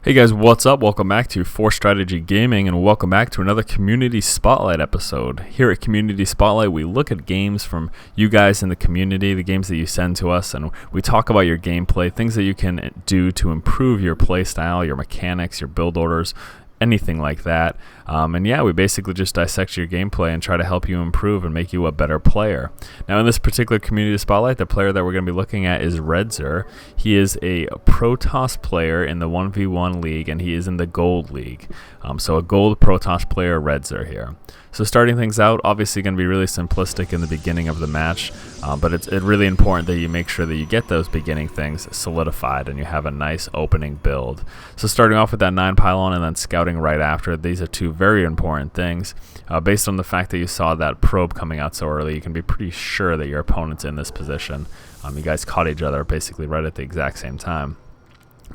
Hey guys, what's up? Welcome back to Force Strategy Gaming, and welcome back to another Community Spotlight episode. Here at Community Spotlight, we look at games from you guys in the community, the games that you send to us, and we talk about your gameplay, things that you can do to improve your play style, your mechanics, your build orders, anything like that. And yeah, we basically just dissect your gameplay and try to help you improve and make you a better player. Now in this particular Community Spotlight, the player that we're going to be looking at is Redzer. He is a Protoss player in the 1v1 league, and he is in the Gold League. So a Gold Protoss player, Redzer here. So starting things out, obviously going to be really simplistic in the beginning of the match, but it's really important that you make sure that you get those beginning things solidified and you have a nice opening build. So starting off with that 9 pylon and then scouting right after, these are two very important things. Based on the fact that you saw that probe coming out so early, you can be pretty sure that your opponent's in this position. You guys caught each other basically right at the exact same time.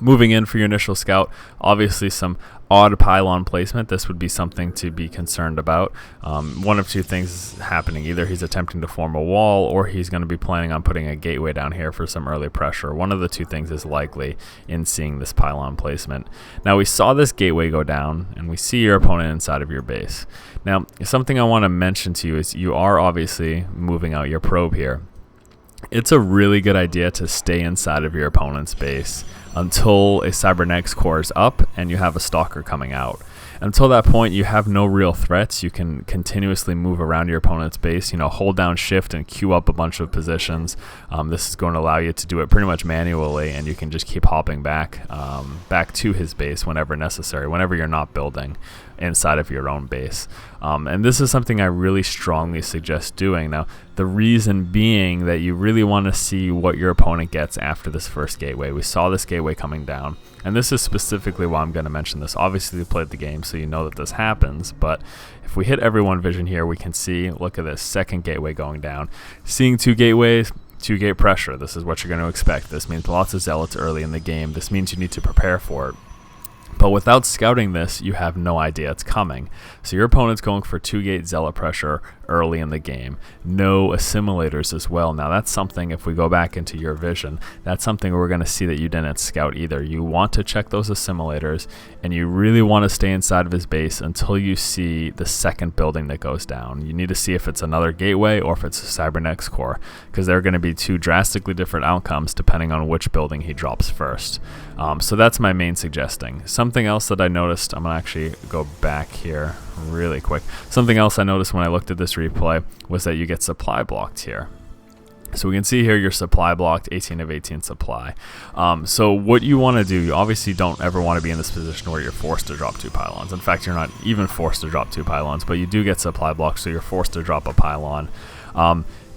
Moving in for your initial scout, obviously some odd pylon placement. This would be something to be concerned about. One of two things is happening. Either he's attempting to form a wall, or he's going to be planning on putting a gateway down here for some early pressure. One of the two things is likely in seeing this pylon placement. Now we saw this gateway go down, and we see your opponent inside of your base. Now something I want to mention to you is you are obviously moving out your probe here. It's a really good idea to stay inside of your opponent's base until a cybernetics core is up and you have a stalker coming out. Until that point, you have no real threats. You can continuously move around your opponent's base, hold down shift and queue up a bunch of positions. This is going to allow you to do it pretty much manually, and you can just keep hopping back to his base whenever necessary, whenever you're not building inside of your own base. And this is something I really strongly suggest doing. Now, the reason being that you really want to see what your opponent gets after this first gateway. We saw this gateway coming down, and this is specifically why I'm going to mention this. Obviously, you played the game, so you know that this happens, but if we hit everyone vision here, we can see, look at this second gateway going down. Seeing two gateways, 2-gate pressure. This is what you're going to expect. This means lots of zealots early in the game. This means you need to prepare for it. But without scouting this, you have no idea it's coming. So your opponent's going for 2-gate zealot pressure early in the game. No assimilators as well. Now that's something, if we go back into your vision, that's something we're going to see that you didn't scout either. You want to check those assimilators, and you really want to stay inside of his base until you see the second building that goes down. You need to see if it's another gateway or if it's a cybernetics core, because there are going to be two drastically different outcomes depending on which building he drops first. So that's my main suggesting. Something else that I noticed, I'm going to actually go back here really quick. Something else I noticed when I looked at this replay was that you get supply blocked here. So we can see here your supply blocked, 18 of 18 supply. So what you want to do, you obviously don't ever want to be in this position where you're forced to drop 2 pylons. In fact, you're not even forced to drop 2 pylons, but you do get supply blocked, so you're forced to drop a pylon.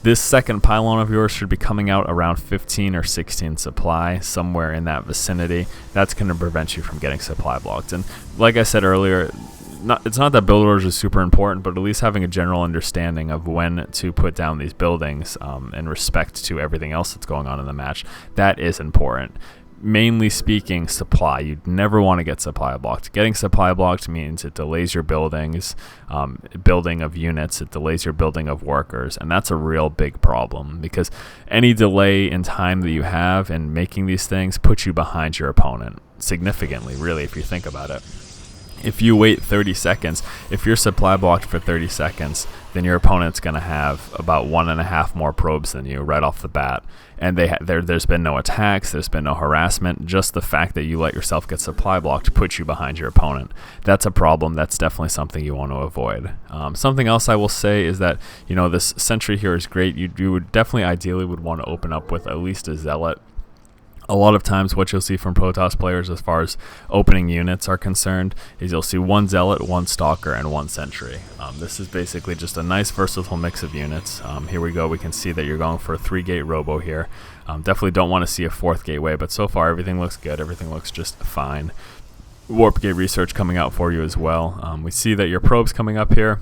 This second pylon of yours should be coming out around 15 or 16 supply, somewhere in that vicinity. That's going to prevent you from getting supply blocked. And like I said earlier, it's not that build orders are super important, but at least having a general understanding of when to put down these buildings in respect to everything else that's going on in the match, that is important. Mainly speaking, supply. You'd never want to get supply blocked. Getting supply blocked means it delays your buildings, building of units, it delays your building of workers, and that's a real big problem, because any delay in time that you have in making these things puts you behind your opponent significantly, really, if you think about it. If you wait 30 seconds, if you're supply blocked for 30 seconds, then your opponent's going to have about 1.5 more probes than you right off the bat. And there's been no attacks, there's been no harassment. Just the fact that you let yourself get supply blocked puts you behind your opponent. That's a problem. That's definitely something you want to avoid. Something else I will say is that, this sentry here is great. You would definitely ideally would want to open up with at least a zealot. A lot of times what you'll see from Protoss players as far as opening units are concerned is you'll see 1 zealot, 1 stalker, and 1 sentry. This is basically just a nice versatile mix of units. Here we go. We can see that you're going for a 3-gate robo here. Definitely don't want to see a 4th gateway, but so far everything looks good. Everything looks just fine. Warp gate research coming out for you as well. We see that your probe's coming up here.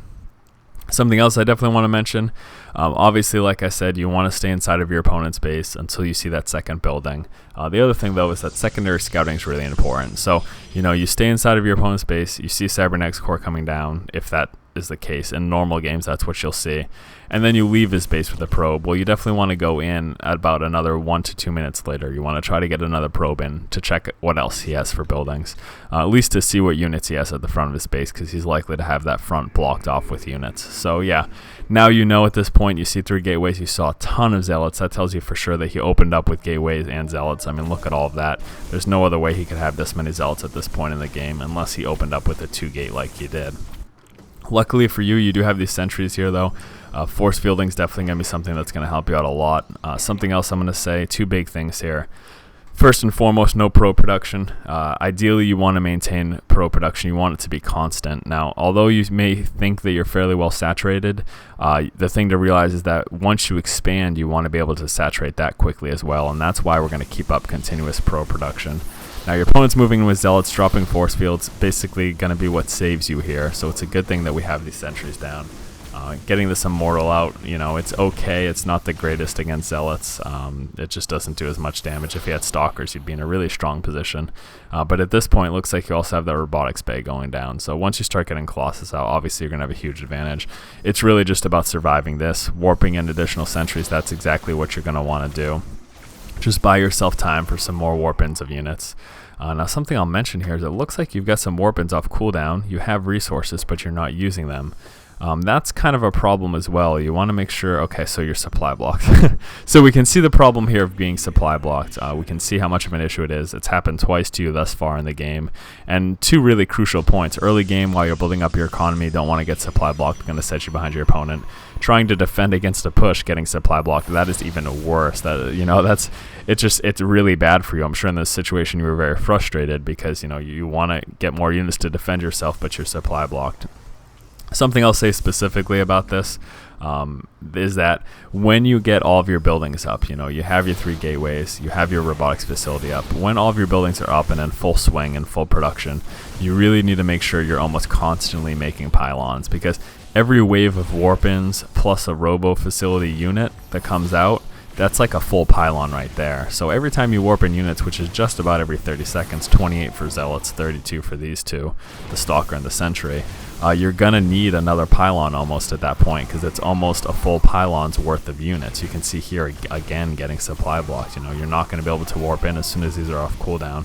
Something else I definitely want to mention, obviously, like I said, you want to stay inside of your opponent's base until you see that second building. The other thing, though, is that secondary scouting is really important. So, you stay inside of your opponent's base, you see cybernetics core coming down, if that is the case. In normal games, that's what you'll see. And then you leave his base with a probe. Well, you definitely want to go in at about another 1 to 2 minutes later. You want to try to get another probe in to check what else he has for buildings, at least to see what units he has at the front of his base, because he's likely to have that front blocked off with units. So yeah, now you know at this point, you see 3 gateways, you saw a ton of zealots. That tells you for sure that he opened up with gateways and zealots. I mean, look at all of that. There's no other way he could have this many zealots at this point in the game unless he opened up with a 2 gate like he did. Luckily for you, you do have these sentries here though. Force fielding is definitely going to be something that's going to help you out a lot. Something else I'm going to say, 2 big things here. First and foremost, no pro production. Ideally, you want to maintain pro production. You want it to be constant. Now, although you may think that you're fairly well saturated, the thing to realize is that once you expand, you want to be able to saturate that quickly as well, and that's why we're going to keep up continuous pro production. Now, your opponent's moving with zealots, dropping force fields, basically going to be what saves you here, so it's a good thing that we have these sentries down. Getting this immortal out, it's okay. It's not the greatest against zealots. It just doesn't do as much damage. If you had stalkers, you'd be in a really strong position. But at this point, it looks like you also have that robotics bay going down. So once you start getting Colossus out, obviously you're going to have a huge advantage. It's really just about surviving this. Warping in additional sentries, that's exactly what you're going to want to do. Just buy yourself time for some more warp-ins of units. Now, something I'll mention here is it looks like you've got some warp-ins off cooldown. You have resources, but you're not using them. That's kind of a problem as well. You want to make sure, okay, so you're supply blocked. So we can see the problem here of being supply blocked. We can see how much of an issue it is. It's happened twice to you thus far in the game. And 2 really crucial points. Early game, while you're building up your economy, don't want to get supply blocked. Going to set you behind your opponent. Trying to defend against a push, getting supply blocked, that is even worse. It's really bad for you. I'm sure in this situation you were very frustrated because you want to get more units to defend yourself, but you're supply blocked. Something I'll say specifically about this is that when you get all of your buildings up, you have your 3 gateways, you have your robotics facility up. When all of your buildings are up and in full swing and full production, you really need to make sure you're almost constantly making pylons, because every wave of warp-ins plus a robo facility unit that comes out, that's like a full pylon right there. So every time you warp in units, which is just about every 30 seconds, 28 for zealots, 32 for these 2, the stalker and the sentry, you're gonna need another pylon almost at that point, because it's almost a full pylon's worth of units. You can see here again getting supply blocked. You're not going to be able to warp in as soon as these are off cooldown.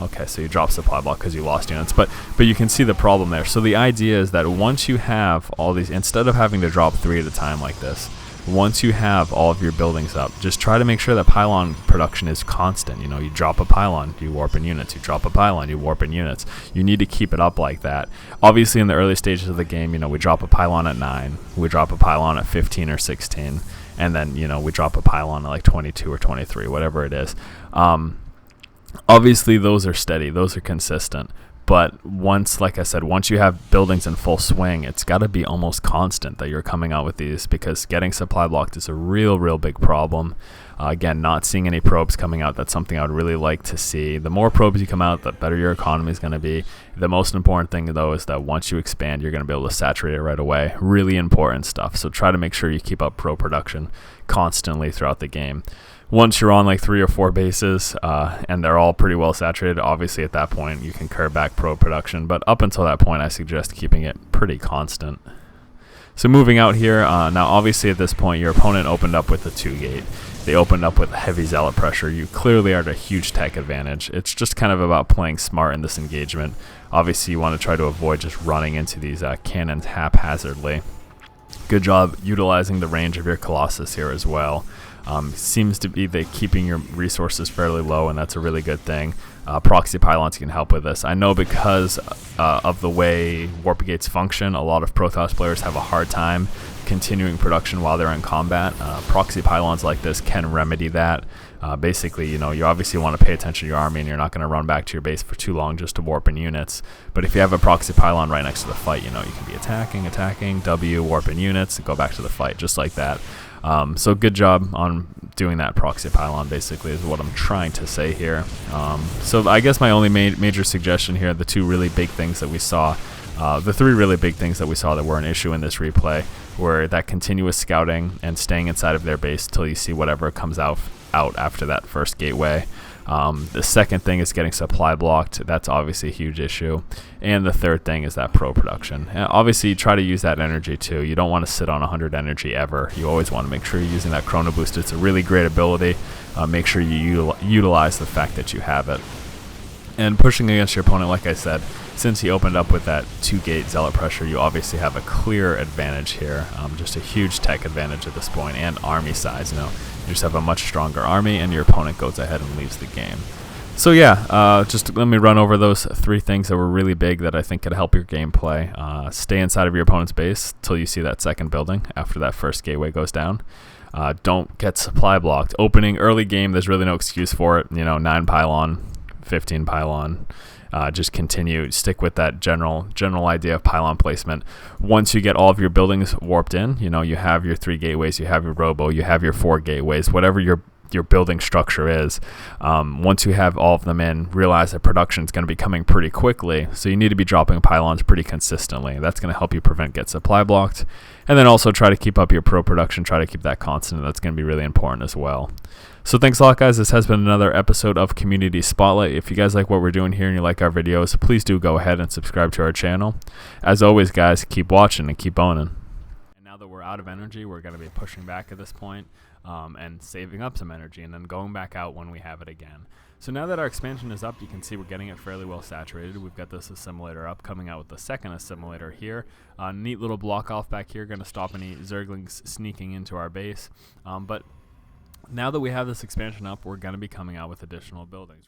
Okay, so you drop supply block because you lost units, but you can see the problem there. So the idea is that once you have all these, instead of having to drop 3 at a time like this, once you have all of your buildings up, just try to make sure that pylon production is constant. You drop a pylon, you warp in units. You drop a pylon, you warp in units. You need to keep it up like that. Obviously, in the early stages of the game, we drop a pylon at 9, we drop a pylon at 15 or 16, and then, we drop a pylon at like 22 or 23, whatever it is. Obviously, those are steady, those are consistent. But like I said, once you have buildings in full swing, it's got to be almost constant that you're coming out with these, because getting supply blocked is a real big problem. Again, not seeing any probes coming out, that's something I would really like to see. The more probes you come out, the better your economy is going to be. The most important thing, though, is that once you expand, you're going to be able to saturate it right away. Really important stuff. So try to make sure you keep up pro production constantly throughout the game. Once you're on like 3 or 4 bases and they're all pretty well saturated, obviously at that point you can curve back pro production, but up until that point I suggest keeping it pretty constant. So moving out here, now obviously at this point your opponent opened up with the 2 gate. They opened up with heavy zealot pressure. You clearly are at a huge tech advantage. It's just kind of about playing smart in this engagement. Obviously you want to try to avoid just running into these cannons haphazardly. Good job utilizing the range of your Colossus here as well. Seems to be that keeping your resources fairly low, and that's a really good thing. Proxy pylons can help with this. I know because of the way warp gates function, a lot of Protoss players have a hard time continuing production while they're in combat. Proxy pylons like this can remedy that. Basically, you obviously want to pay attention to your army, and you're not going to run back to your base for too long just to warp in units. But if you have a proxy pylon right next to the fight, you can be attacking, W, warp in units, and go back to the fight, just like that. So good job on doing that proxy pylon, basically, is what I'm trying to say here. So I guess my only major suggestion here, the 2 really big things that we saw, the 3 really big things that we saw that were an issue in this replay, were that continuous scouting and staying inside of their base till you see whatever comes out after that first gateway. The second thing is getting supply blocked. That's obviously a huge issue. And the third thing is that pro production. And obviously, you try to use that energy too. You don't want to sit on 100 energy ever. You always want to make sure you're using that chrono boost. It's a really great ability. Make sure you utilize the fact that you have it. And pushing against your opponent, like I said, since he opened up with that 2-gate zealot pressure, you obviously have a clear advantage here. Just a huge tech advantage at this point, and army size. You just have a much stronger army, and your opponent goes ahead and leaves the game. So yeah, just let me run over those 3 things that were really big that I think could help your gameplay. Stay inside of your opponent's base till you see that second building after that first gateway goes down. Don't get supply blocked. Opening early game, there's really no excuse for it. 9 pylon, 15 pylon. Just continue, stick with that general idea of pylon placement. Once you get all of your buildings warped in, you have your 3 gateways, you have your robo, you have your 4 gateways, whatever your building structure is. Once you have all of them in, realize that production is going to be coming pretty quickly, so you need to be dropping pylons pretty consistently. That's going to help you prevent get supply blocked, and then also try to keep up your pro production, try to keep that constant. That's going to be really important as well. So thanks a lot, guys. This has been another episode of Community Spotlight. If you guys like what we're doing here and you like our videos, please do go ahead and subscribe to our channel. As always, guys, keep watching and keep owning. And now that we're out of energy, we're going to be pushing back at this point, and saving up some energy and then going back out when we have it again. So now that our expansion is up, you can see we're getting it fairly well saturated. We've got this assimilator up, coming out with the second assimilator here. Neat little block off back here, going to stop any Zerglings sneaking into our base. But now that we have this expansion up, we're going to be coming out with additional buildings.